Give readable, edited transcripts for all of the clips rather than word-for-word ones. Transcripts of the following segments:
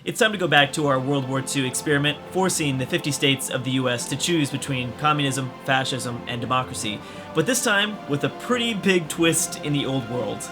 It's time to go back to our World War II experiment, forcing the 50 states of the US to choose between communism, fascism, and democracy, but this time with a pretty big twist in the old world.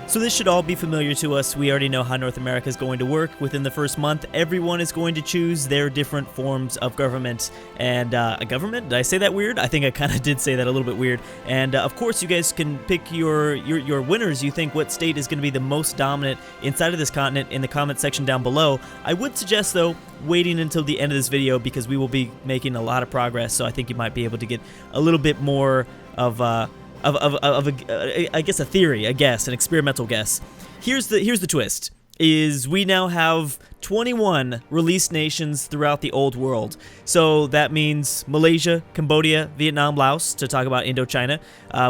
So this should all be familiar to us. We already know how North America is going to work. Within the first month, everyone is going to choose their different forms of government. And a government? Did I say that weird? I think I kind of did say that a little bit weird. And of course, you guys can pick your winners. You think what state is going to be the most dominant inside of this continent in the comment section down below. I would suggest, though, waiting until the end of this video because we will be making a lot of progress. So I think you might be able to get a little bit more of I guess a theory, an experimental guess. Here's the twist, is we now have 21 released nations throughout the old world. So that means Malaysia, Cambodia, Vietnam, Laos, to talk about Indochina.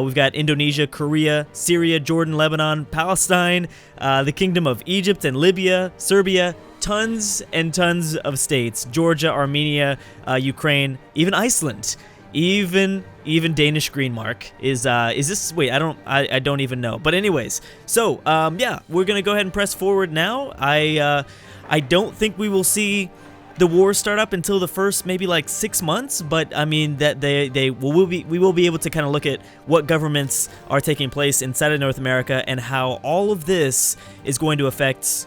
We've got Indonesia, Korea, Syria, Jordan, Lebanon, Palestine, the Kingdom of Egypt and Libya, Serbia, tons and tons of states, Georgia, Armenia, Ukraine, even Iceland. Even Danish Greenmark is this? Wait, I don't even know. But anyways, so yeah, we're gonna go ahead and press forward now. I don't think we will see the war start up until the first maybe like 6 months. But I mean that we will be able to kind of look at what governments are taking place inside of North America and how all of this is going to affect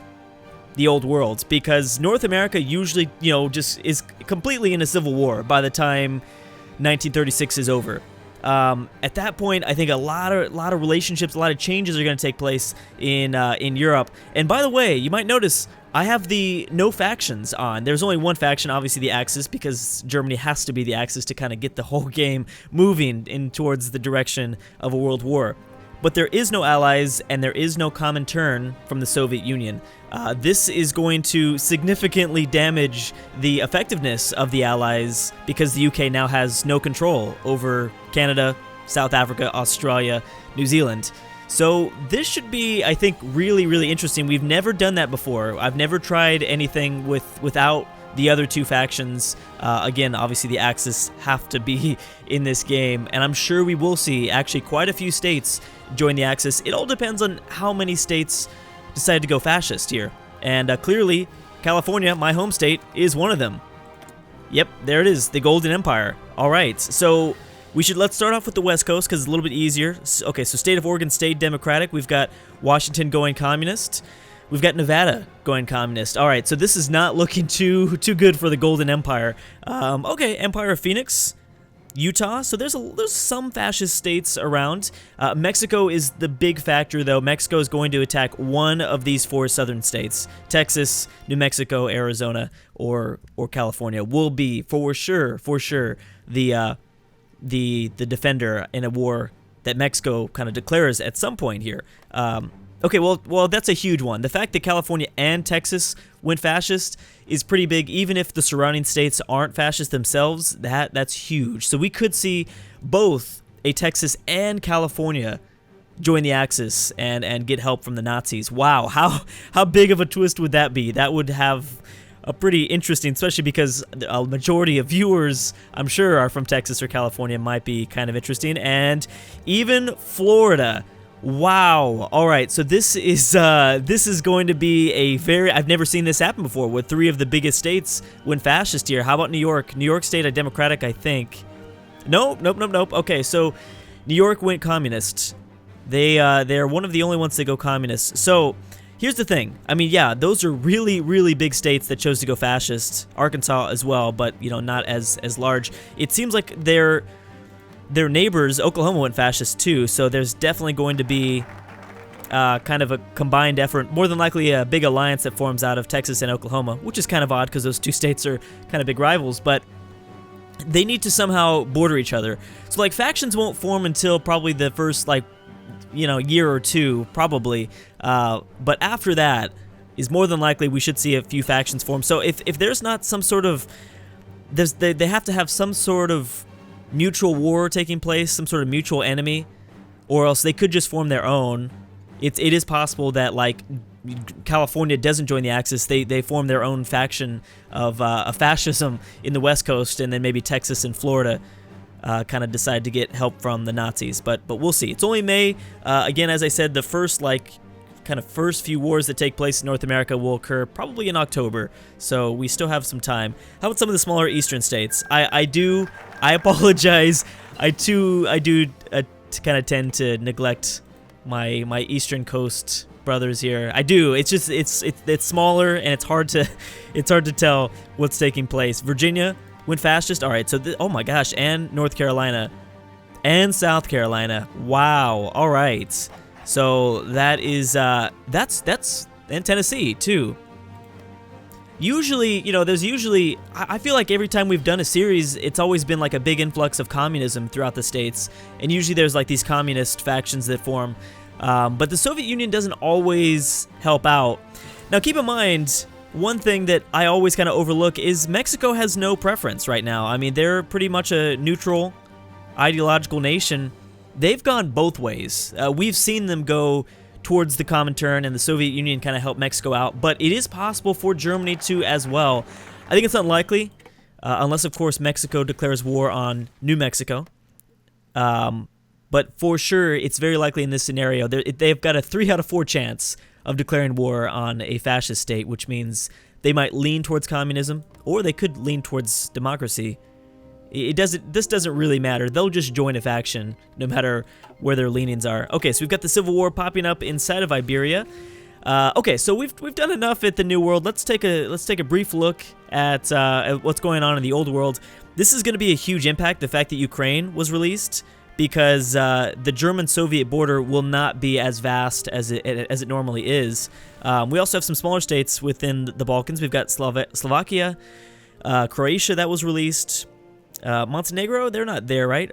the old world, because North America usually just is completely in a civil war by the time 1936 is over. At that point, I think a lot of relationships, a lot of changes are going to take place in Europe. And by the way, you might notice I have the no factions on. There's only one faction, obviously the Axis, because Germany has to be the Axis to kind of get the whole game moving in towards the direction of a world war. But there is no allies and there is no common turn from the Soviet Union. This is going to significantly damage the effectiveness of the allies because the UK now has no control over Canada, South Africa, Australia, New Zealand. So this should be, I think, really, really interesting. We've never done that before. I've never tried anything without the other two factions. Again, obviously the Axis have to be in this game, and I'm sure we will see actually quite a few states join the Axis. It all depends on how many states decide to go fascist here, and clearly California, my home state, is one of them. Yep, there it is, the Golden Empire. All right, so let's start off with the West Coast because it's a little bit easier. Okay, so state of Oregon stayed Democratic. We've got Washington going communist. We've got Nevada going communist. All right, so this is not looking too good for the Golden Empire. Okay, Empire of Phoenix, Utah. So there's some fascist states around. Mexico is the big factor, though. Mexico is going to attack one of these four southern states: Texas, New Mexico, Arizona, or California. Will be for sure the defender in a war that Mexico kind of declares at some point here. Okay, well, that's a huge one. The fact that California and Texas went fascist is pretty big, even if the surrounding states aren't fascist themselves. That's huge. So we could see both a Texas and California join the Axis and get help from the Nazis. Wow, how big of a twist would that be? That would have a pretty interesting, especially because a majority of viewers, I'm sure, are from Texas or California. Might be kind of interesting, and even Florida. Wow. All right. So this is going to be a very, I've never seen this happen before, with three of the biggest states went fascist here. How about New York? New York State, a Democratic, I think. Nope. Okay. So New York went communist. They're one of the only ones that go communist. So here's the thing. I mean, yeah, those are really, really big states that chose to go fascist. Arkansas as well, but not as large. It seems like their neighbors, Oklahoma, went fascist too, so there's definitely going to be kind of a combined effort, more than likely a big alliance that forms out of Texas and Oklahoma, which is kind of odd because those two states are kind of big rivals, but they need to somehow border each other. So like factions won't form until probably the first year or two, probably, but after that is more than likely we should see a few factions form. So if there's not some sort of, they have to have some sort of mutual war taking place, some sort of mutual enemy, or else they could just form their own. It is possible that like California doesn't join the Axis, they form their own faction of fascism in the West Coast, and then maybe Texas and Florida kind of decide to get help from the Nazis. But we'll see. It's only May. Again, as I said, the first kind of first few wars that take place in North America will occur probably in October, so we still have some time. How about some of the smaller eastern states? I apologize. I do kind of tend to neglect my eastern coast brothers here. I do. It's just it's smaller and it's hard to tell what's taking place. Virginia went fascist. All right, so oh my gosh, and North Carolina and South Carolina. Wow. All right. So that is that's and Tennessee too. Usually, I feel like every time we've done a series, it's always been like a big influx of communism throughout the states, and usually there's like these communist factions that form. But the Soviet Union doesn't always help out. Now, keep in mind, one thing that I always kind of overlook is Mexico has no preference right now. I mean, they're pretty much a neutral, ideological nation. They've gone both ways. We've seen them go towards the Comintern, and the Soviet Union kind of helped Mexico out, but it is possible for Germany to as well. I think it's unlikely, unless, of course, Mexico declares war on New Mexico. But for sure, it's very likely in this scenario. They've got a 3 out of 4 chance of declaring war on a fascist state, which means they might lean towards communism, or they could lean towards democracy. This doesn't really matter. They'll just join a faction, no matter where their leanings are. Okay, so we've got the Civil War popping up inside of Iberia. Okay, so we've done enough at the New World. Let's take a brief look at what's going on in the Old World. This is going to be a huge impact. The fact that Ukraine was released, because the German-Soviet border will not be as vast as it normally is. We also have some smaller states within the Balkans. We've got Slovakia, Croatia that was released. Montenegro, they're not there, right?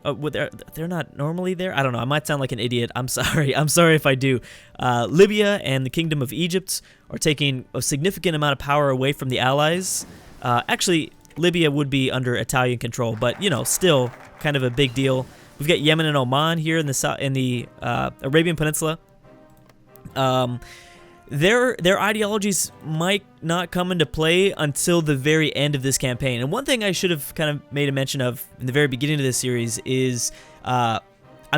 They're not normally there? I don't know. I might sound like an idiot. I'm sorry. I'm sorry if I do. Libya and the Kingdom of Egypt are taking a significant amount of power away from the Allies. Actually, Libya would be under Italian control, but, still kind of a big deal. We've got Yemen and Oman here in the Arabian Peninsula. Their ideologies might not come into play until the very end of this campaign. And one thing I should have kind of made a mention of in the very beginning of this series is I'm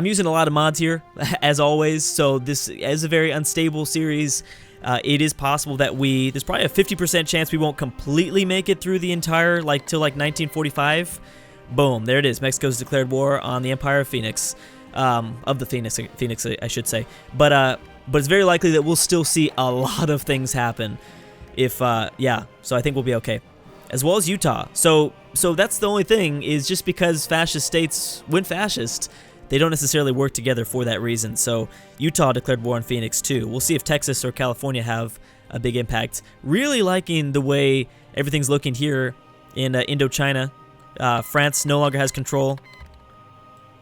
using a lot of mods here, as always, so this is a very unstable series. It is possible that there's probably a 50% chance we won't completely make it through the entire, till 1945. Boom, there it is. Mexico's declared war on the Empire of Phoenix. Of the Phoenix, I should say. But it's very likely that we'll still see a lot of things happen. So I think we'll be okay. As well as Utah. So that's the only thing, is just because fascist states went fascist, they don't necessarily work together for that reason. So Utah declared war on Phoenix too. We'll see if Texas or California have a big impact. Really liking the way everything's looking here in Indochina. France no longer has control.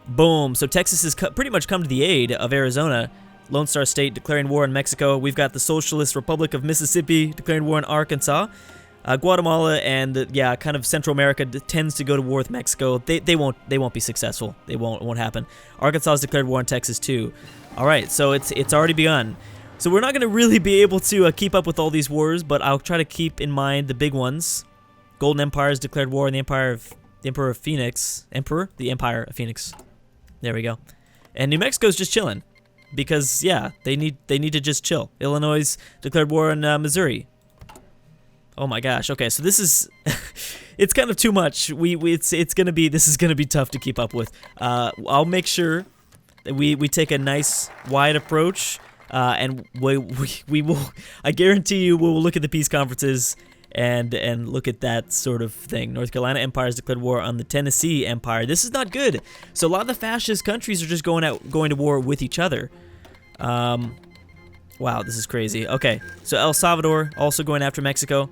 Boom. So Texas has pretty much come to the aid of Arizona. Lone Star State declaring war on Mexico. We've got the Socialist Republic of Mississippi declaring war on Arkansas. Guatemala and kind of Central America tends to go to war with Mexico. They won't be successful. It won't happen. Arkansas has declared war on Texas too. All right, so it's already begun. So we're not going to really be able to keep up with all these wars, but I'll try to keep in mind the big ones. Golden Empire has declared war on the Empire of Phoenix. The Empire of Phoenix. There we go. And New Mexico's just chilling, because they need to just chill. Illinois declared war on Missouri. Oh my gosh. Okay, so this is it's kind of too much. This is gonna be tough to keep up with. I'll make sure that we take a nice wide approach, and we will. I guarantee you, we will look at the peace conferences and look at that sort of thing. North Carolina Empire has declared war on the Tennessee Empire. This is not good. So a lot of the fascist countries are just going to war with each other. Wow, this is crazy. Okay, so El Salvador also going after Mexico.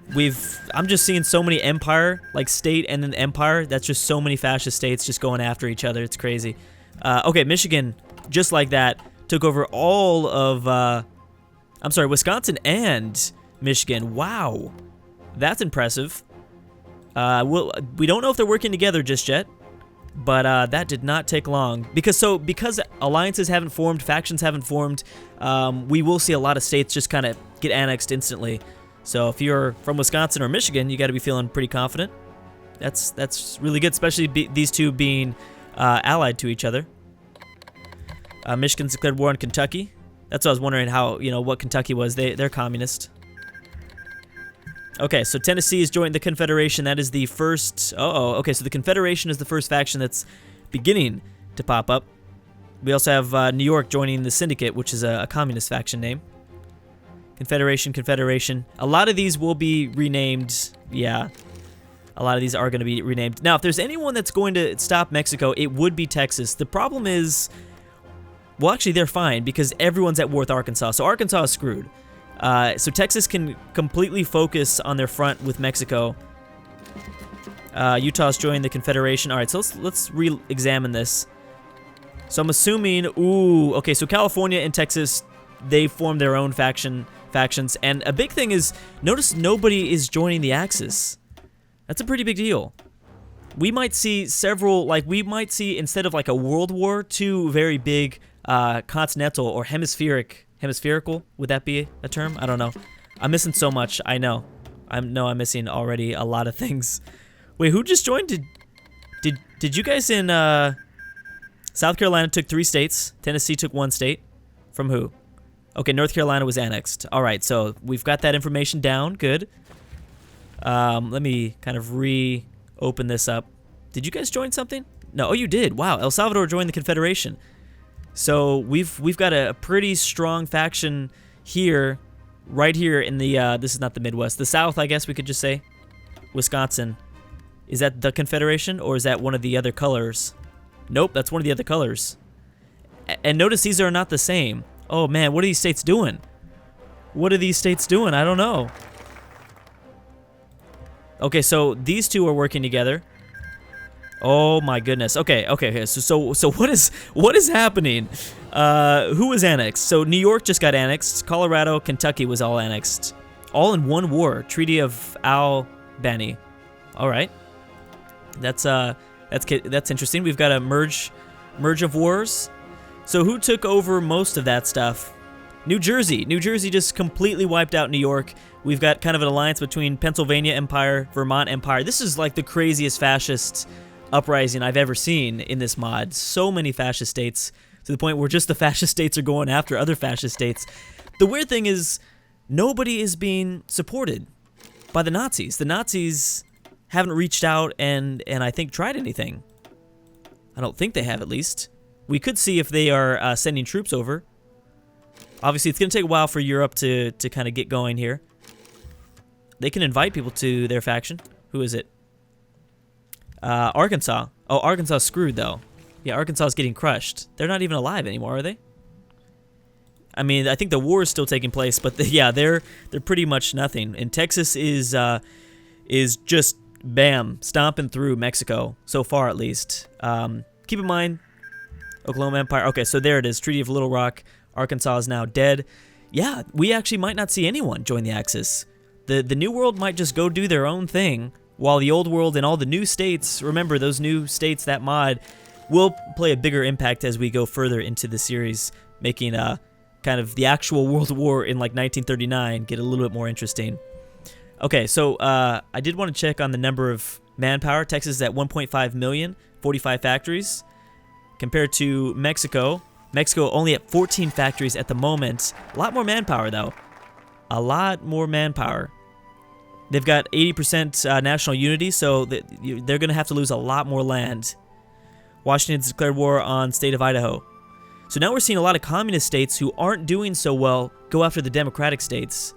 I'm just seeing so many empire, like state and then empire. That's just so many fascist states just going after each other. It's crazy. Okay, Michigan, just like that, took over all of, Wisconsin and Michigan. Wow, that's impressive. We don't know if they're working together just yet, but that did not take long. Because alliances haven't formed, factions haven't formed, we will see a lot of states just kind of get annexed instantly. So if you're from Wisconsin or Michigan, you got to be feeling pretty confident. That's really good, especially these two being allied to each other. Michigan's declared war on Kentucky. That's what I was wondering how, what Kentucky was. They're communist. Okay, so Tennessee has joined the Confederation. That is the first... okay, so the Confederation is the first faction that's beginning to pop up. We also have New York joining the Syndicate, which is a communist faction name. Confederation. A lot of these will be renamed. Yeah, a lot of these are going to be renamed. Now, if there's anyone that's going to stop Mexico, it would be Texas. The problem is, well, actually, they're fine because everyone's at war with Arkansas. So Arkansas is screwed. So Texas can completely focus on their front with Mexico. Utah's joined the Confederation. All right, so let's re-examine this. So I'm assuming, okay, so California and Texas, they formed their own factions, and a big thing is, notice nobody is joining the Axis. That's a pretty big deal. We might see several, instead of like a world war, two very big continental or hemispherical, would that be a term? I don't know. I'm missing so much, I know. I'm missing already a lot of things. Wait, who just joined? Did you guys in, South Carolina took 3 states, Tennessee took 1 state. From who? Okay, North Carolina was annexed. All right, so we've got that information down. Good. Let me kind of reopen this up. Did you guys join something? No. Oh, you did. Wow. El Salvador joined the Confederation. So we've got a pretty strong faction here, right here in the this is not the Midwest, the South, I guess we could just say. Wisconsin. Is that the Confederation or is that one of the other colors? Nope, that's one of the other colors. And notice these are not the same. Oh man, what are these states doing? What are these states doing? I don't know. Okay, so these two are working together. Oh my goodness. Okay. So what is happening? Who was annexed? So New York just got annexed. Colorado, Kentucky was all annexed. All in one war. Treaty of Albany. All right. That's interesting. We've got a merge of wars. So who took over most of that stuff? New Jersey. New Jersey just completely wiped out New York. We've got kind of an alliance between Pennsylvania Empire, Vermont Empire. This is like the craziest fascist uprising I've ever seen in this mod. So many fascist states, to the point where just the fascist states are going after other fascist states. The weird thing is, nobody is being supported by the Nazis. The Nazis haven't reached out and I think tried anything. I don't think they have, at least. We could see if they are sending troops over. Obviously, it's going to take a while for Europe to kind of get going here. They can invite people to their faction. Who is it? Arkansas. Oh, Arkansas screwed, though. Yeah, Arkansas is getting crushed. They're not even alive anymore, are they? I mean, I think the war is still taking place, but yeah, they're pretty much nothing. And Texas is just, bam, stomping through Mexico, so far at least. Keep in mind, Oklahoma Empire. Okay, so there it is. Treaty of Little Rock. Arkansas is now dead. Yeah, we actually might not see anyone join the Axis. The New World might just go do their own thing, while the Old World and all the new states, remember those new states, that mod, will play a bigger impact as we go further into the series, making kind of the actual World War in like 1939 get a little bit more interesting. Okay, so I did want to check on the number of manpower. Texas is at 1.5 million, 45 factories. Compared to Mexico, Mexico only at 14 factories at the moment. A lot more manpower, though. A lot more manpower. They've got 80% national unity, so they're going to have to lose a lot more land. Washington's declared war on state of Idaho. So now we're seeing a lot of communist states who aren't doing so well go after the democratic states.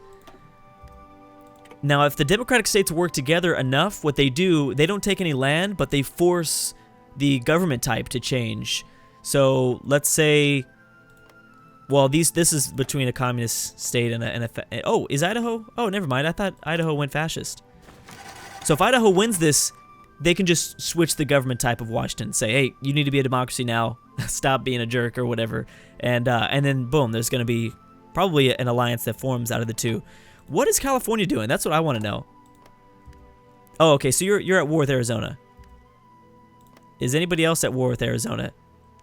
Now, if the democratic states work together enough, what they do, they don't take any land, but they force the government type to change. So let's say, well, this is between a communist state and a oh, is Idaho? Oh, never mind. I thought Idaho went fascist. So if Idaho wins this, they can just switch the government type of Washington. Say, hey, you need to be a democracy now. Stop being a jerk or whatever. And then boom, there's going to be probably an alliance that forms out of the two. What is California doing? That's what I want to know. Oh, okay. So you're at war with Arizona. Is anybody else at war with Arizona?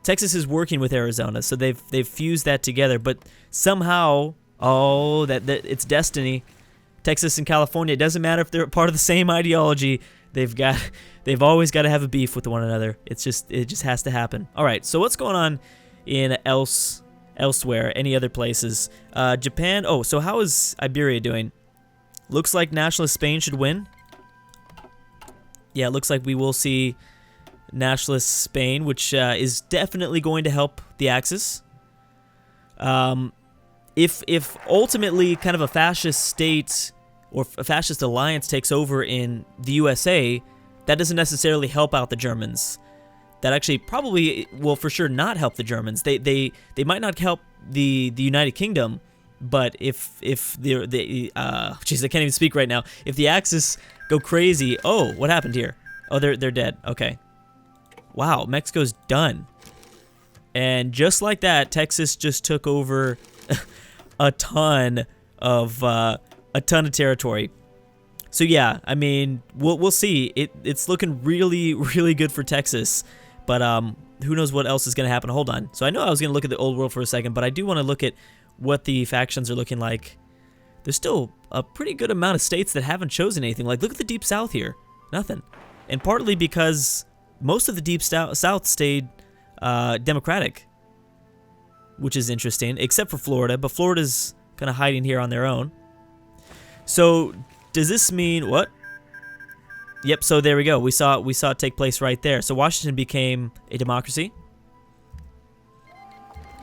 Texas is working with Arizona, so they've fused that together. But somehow, oh, that it's destiny. Texas and California. It doesn't matter if they're part of the same ideology. They've always got to have a beef with one another. It just has to happen. All right. So what's going on in else elsewhere, any other places. Japan, oh, so how is Iberia doing? Looks like nationalist Spain should win. Yeah, it looks like we will see nationalist Spain, which is definitely going to help the Axis. If ultimately kind of a fascist state or a fascist alliance takes over in the USA, that doesn't necessarily help out the Germans. That actually probably will for sure not help the Germans. They might not help the United Kingdom, but if jeez, I can't even speak right now. If the Axis go crazy, oh, what happened here? Oh, they're dead. Okay. Wow, Mexico's done. And just like that, Texas just took over a ton of territory. So yeah, I mean, we'll see. It's looking really, really good for Texas, but who knows what else is going to happen. Hold on. So I know I was going to look at the old world for a second, but I do want to look at what the factions are looking like. There's still a pretty good amount of states that haven't chosen anything. Like, look at the Deep South here. Nothing. And partly because most of the Deep South stayed Democratic, which is interesting, except for Florida. But Florida's kind of hiding here on their own. So does this mean what? Yep. So there we go. We saw it take place right there. So Washington became a democracy.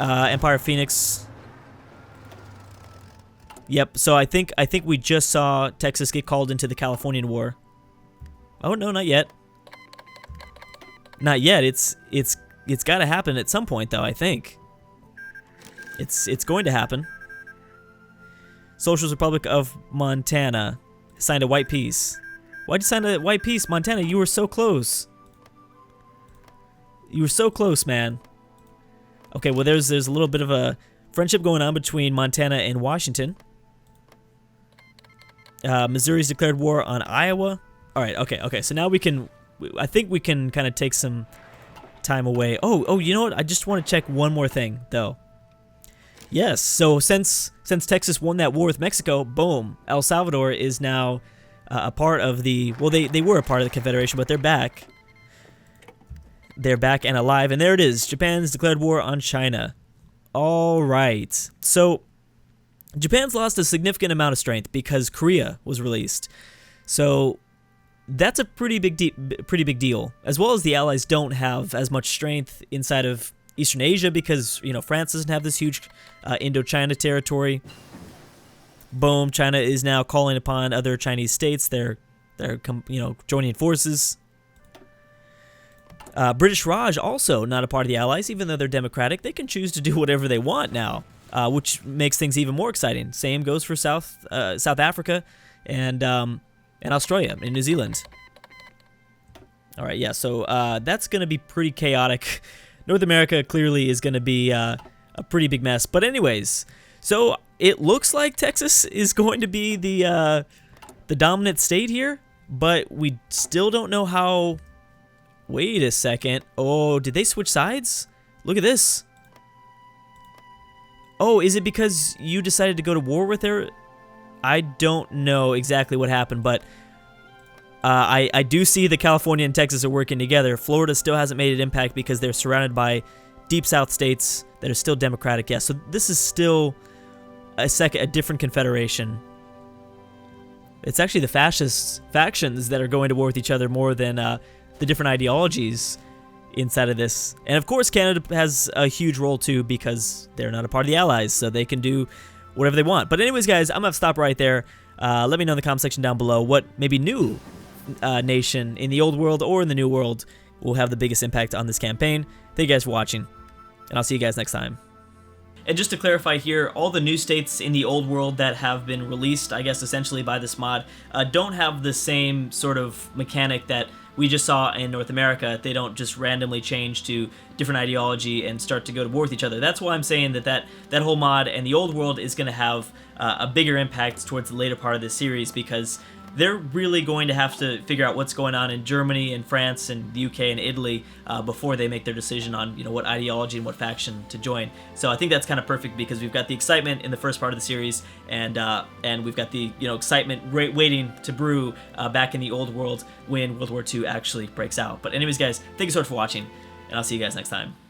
Empire of Phoenix. Yep. So I think we just saw Texas get called into the Californian War. Oh no, not yet. Not yet. It's got to happen at some point, though. I think it's going to happen. Socialist Republic of Montana signed a white peace. Why'd you sign a white peace, Montana? You were so close. You were so close, man. Okay, well there's a little bit of a friendship going on between Montana and Washington. Missouri's declared war on Iowa. All right, okay. So now I think we can kind of take some time away. Oh, you know what? I just want to check one more thing, though. Yes, so since Texas won that war with Mexico, boom, El Salvador is now a part of the, well, they were a part of the Confederation, but they're back. They're back and alive, and there it is. Japan's declared war on China. All right. So Japan's lost a significant amount of strength because Korea was released. So that's a pretty big deal. As well as the Allies don't have as much strength inside of Eastern Asia because, you know, France doesn't have this huge Indochina territory. Boom, China is now calling upon other Chinese states. They're joining forces. British Raj also not a part of the Allies, even though they're democratic. They can choose to do whatever they want now, which makes things even more exciting. Same goes for South Africa and Australia and New Zealand. All right, yeah. So that's going to be pretty chaotic. North America clearly is going to be a pretty big mess. But anyways, so it looks like Texas is going to be the dominant state here, but we still don't know how. Wait a second. Oh, did they switch sides? Look at this. Oh, is it because you decided to go to war with her? I don't know exactly what happened, but I do see that California and Texas are working together. Florida still hasn't made an impact because they're surrounded by deep South states that are still democratic. Yeah, so this is still a different confederation. It's actually the fascist factions that are going to war with each other more than the different ideologies inside of this. And of course, Canada has a huge role too because they're not a part of the Allies, so they can do whatever they want. But anyways, guys, I'm going to stop right there. Let me know in the comment section down below what maybe new nation in the old world or in the new world will have the biggest impact on this campaign. Thank you guys for watching, and I'll see you guys next time. And just to clarify here, all the new states in the old world that have been released, I guess essentially by this mod, don't have the same sort of mechanic that we just saw in North America. They don't just randomly change to different ideology and start to go to war with each other. That's why I'm saying that whole mod and the old world is going to have a bigger impact towards the later part of this series, because they're really going to have to figure out what's going on in Germany and France and the UK and Italy before they make their decision on, you know, what ideology and what faction to join. So I think that's kind of perfect because we've got the excitement in the first part of the series, and we've got the, you know, excitement waiting to brew back in the old world when World War II actually breaks out. But anyways, guys, thank you so much for watching, and I'll see you guys next time.